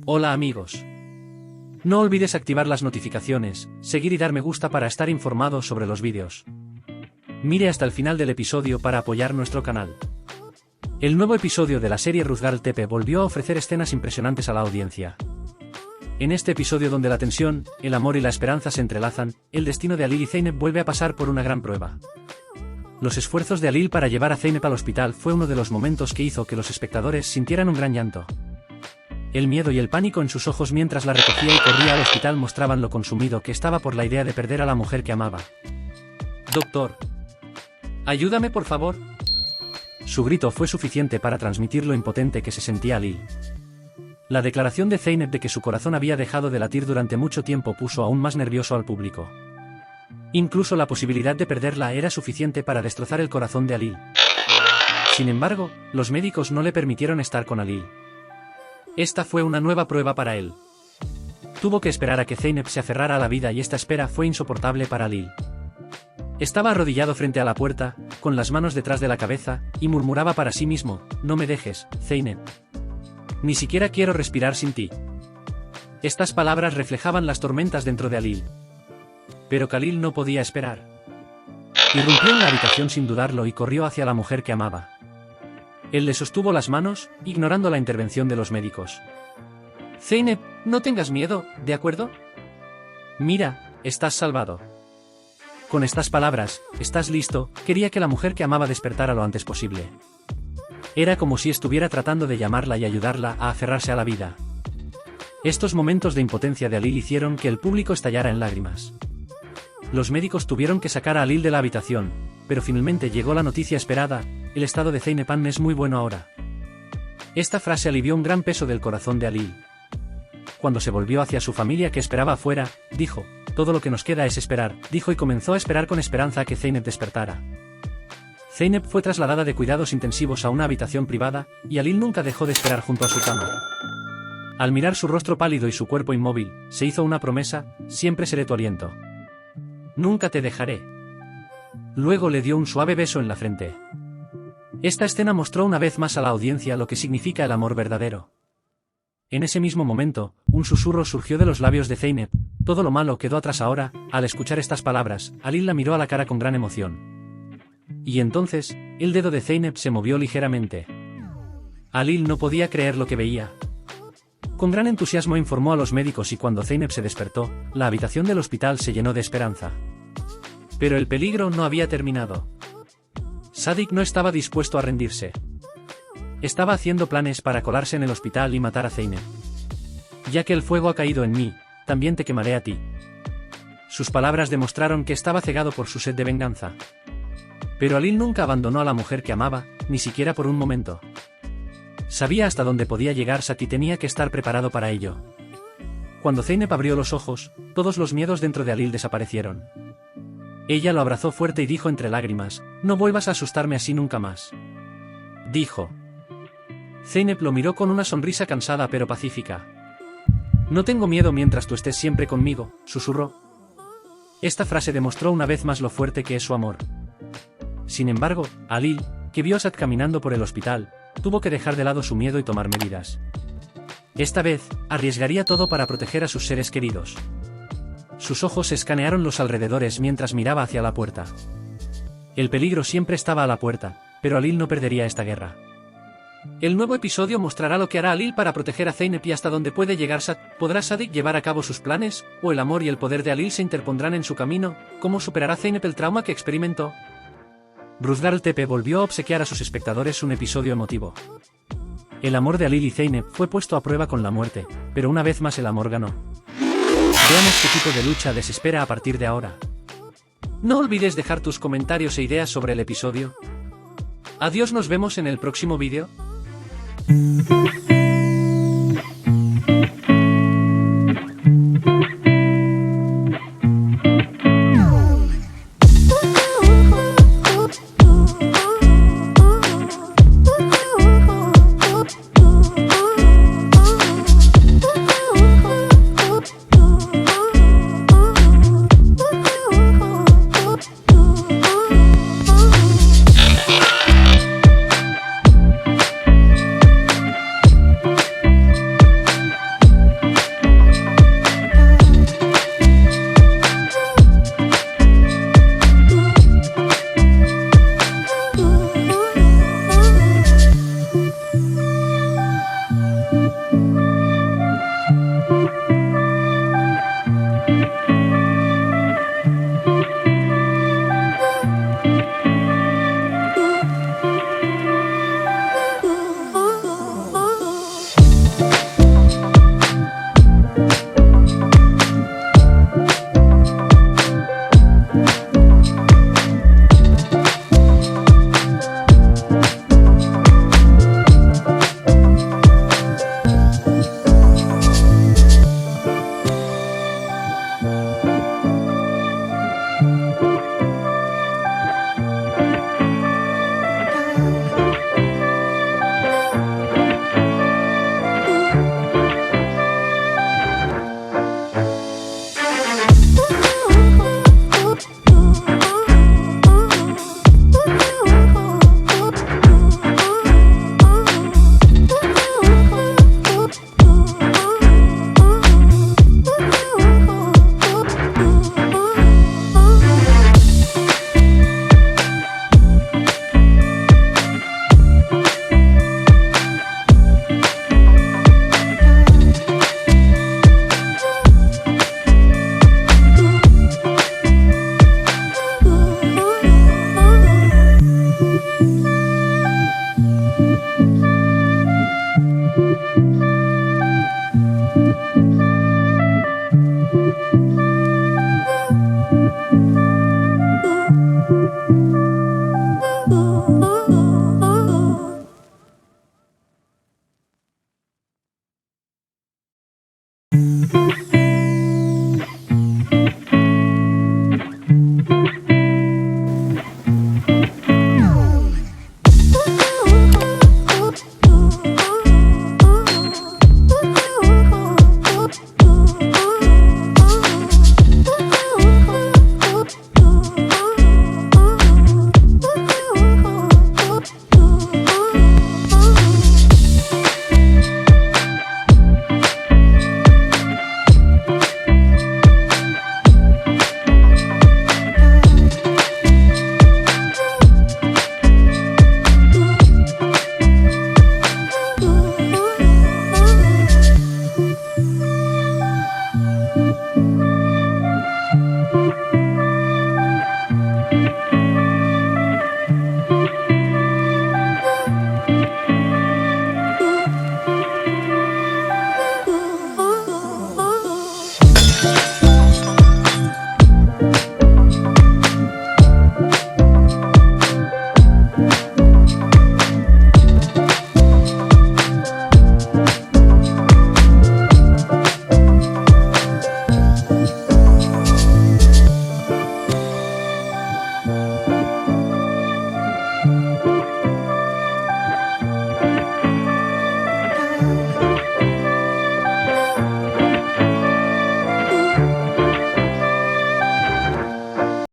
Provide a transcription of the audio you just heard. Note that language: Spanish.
Hola amigos. No olvides activar las notificaciones, seguir y dar me gusta para estar informado sobre los vídeos. Mire hasta el final del episodio para apoyar nuestro canal. El nuevo episodio de la serie Ruth Girl Tepe volvió a ofrecer escenas impresionantes a la audiencia. En este episodio donde la tensión, el amor y la esperanza se entrelazan, el destino de Alil y Zeynep vuelve a pasar por una gran prueba. Los esfuerzos de Alil para llevar a Zeynep al hospital fue uno de los momentos que hizo que los espectadores sintieran un gran llanto. El miedo y el pánico en sus ojos mientras la recogía y corría al hospital mostraban lo consumido que estaba por la idea de perder a la mujer que amaba. «Doctor, ayúdame por favor». Su grito fue suficiente para transmitir lo impotente que se sentía Alil. La declaración de Zeynep de que su corazón había dejado de latir durante mucho tiempo puso aún más nervioso al público. Incluso la posibilidad de perderla era suficiente para destrozar el corazón de Alil. Sin embargo, los médicos no le permitieron estar con Alil. Esta fue una nueva prueba para él. Tuvo que esperar a que Zeynep se aferrara a la vida y esta espera fue insoportable para Alil. Estaba arrodillado frente a la puerta, con las manos detrás de la cabeza, y murmuraba para sí mismo: «No me dejes, Zeynep. Ni siquiera quiero respirar sin ti». Estas palabras reflejaban las tormentas dentro de Alil. Pero Khalil no podía esperar. Irrumpió en la habitación sin dudarlo y corrió hacia la mujer que amaba. Él le sostuvo las manos, ignorando la intervención de los médicos. «Zeynep, no tengas miedo, ¿de acuerdo? Mira, estás salvado». Con estas palabras: «¿Estás listo?», quería que la mujer que amaba despertara lo antes posible. Era como si estuviera tratando de llamarla y ayudarla a aferrarse a la vida. Estos momentos de impotencia de Alil hicieron que el público estallara en lágrimas. Los médicos tuvieron que sacar a Alil de la habitación, pero finalmente llegó la noticia esperada: «El estado de Zeynep es muy bueno ahora». Esta frase alivió un gran peso del corazón de Alil. Cuando se volvió hacia su familia que esperaba afuera, dijo: «Todo lo que nos queda es esperar», dijo, y comenzó a esperar con esperanza a que Zeynep despertara. Zeynep fue trasladada de cuidados intensivos a una habitación privada, y Alil nunca dejó de esperar junto a su cama. Al mirar su rostro pálido y su cuerpo inmóvil, se hizo una promesa: «Siempre seré tu aliento. Nunca te dejaré». Luego le dio un suave beso en la frente. Esta escena mostró una vez más a la audiencia lo que significa el amor verdadero. En ese mismo momento, un susurro surgió de los labios de Zeynep: «Todo lo malo quedó atrás ahora». Al escuchar estas palabras, Alil la miró a la cara con gran emoción. Y entonces, el dedo de Zeynep se movió ligeramente. Alil no podía creer lo que veía. Con gran entusiasmo informó a los médicos y cuando Zeynep se despertó, la habitación del hospital se llenó de esperanza. Pero el peligro no había terminado. Sadik no estaba dispuesto a rendirse. Estaba haciendo planes para colarse en el hospital y matar a Zeynep. «Ya que el fuego ha caído en mí, también te quemaré a ti». Sus palabras demostraron que estaba cegado por su sed de venganza. Pero Alil nunca abandonó a la mujer que amaba, ni siquiera por un momento. Sabía hasta dónde podía llegar Sat y tenía que estar preparado para ello. Cuando Zeynep abrió los ojos, todos los miedos dentro de Alil desaparecieron. Ella lo abrazó fuerte y dijo entre lágrimas: «No vuelvas a asustarme así nunca más», dijo. Zeynep lo miró con una sonrisa cansada pero pacífica. «No tengo miedo mientras tú estés siempre conmigo», susurró. Esta frase demostró una vez más lo fuerte que es su amor. Sin embargo, Alil, que vio a Sat caminando por el hospital, tuvo que dejar de lado su miedo y tomar medidas. Esta vez, arriesgaría todo para proteger a sus seres queridos. Sus ojos escanearon los alrededores mientras miraba hacia la puerta. El peligro siempre estaba a la puerta, pero Alil no perdería esta guerra. El nuevo episodio mostrará lo que hará Alil para proteger a Zeynep y hasta dónde puede llegar Sat. ¿Podrá Sadik llevar a cabo sus planes, o el amor y el poder de Alil se interpondrán en su camino? ¿Cómo superará Zeynep el trauma que experimentó? Ruth Girl Tepe volvió a obsequiar a sus espectadores un episodio emotivo. El amor de Alil y Zeynep fue puesto a prueba con la muerte, pero una vez más el amor ganó. Veamos qué tipo de lucha desespera a partir de ahora. No olvides dejar tus comentarios e ideas sobre el episodio. Adiós, nos vemos en el próximo vídeo.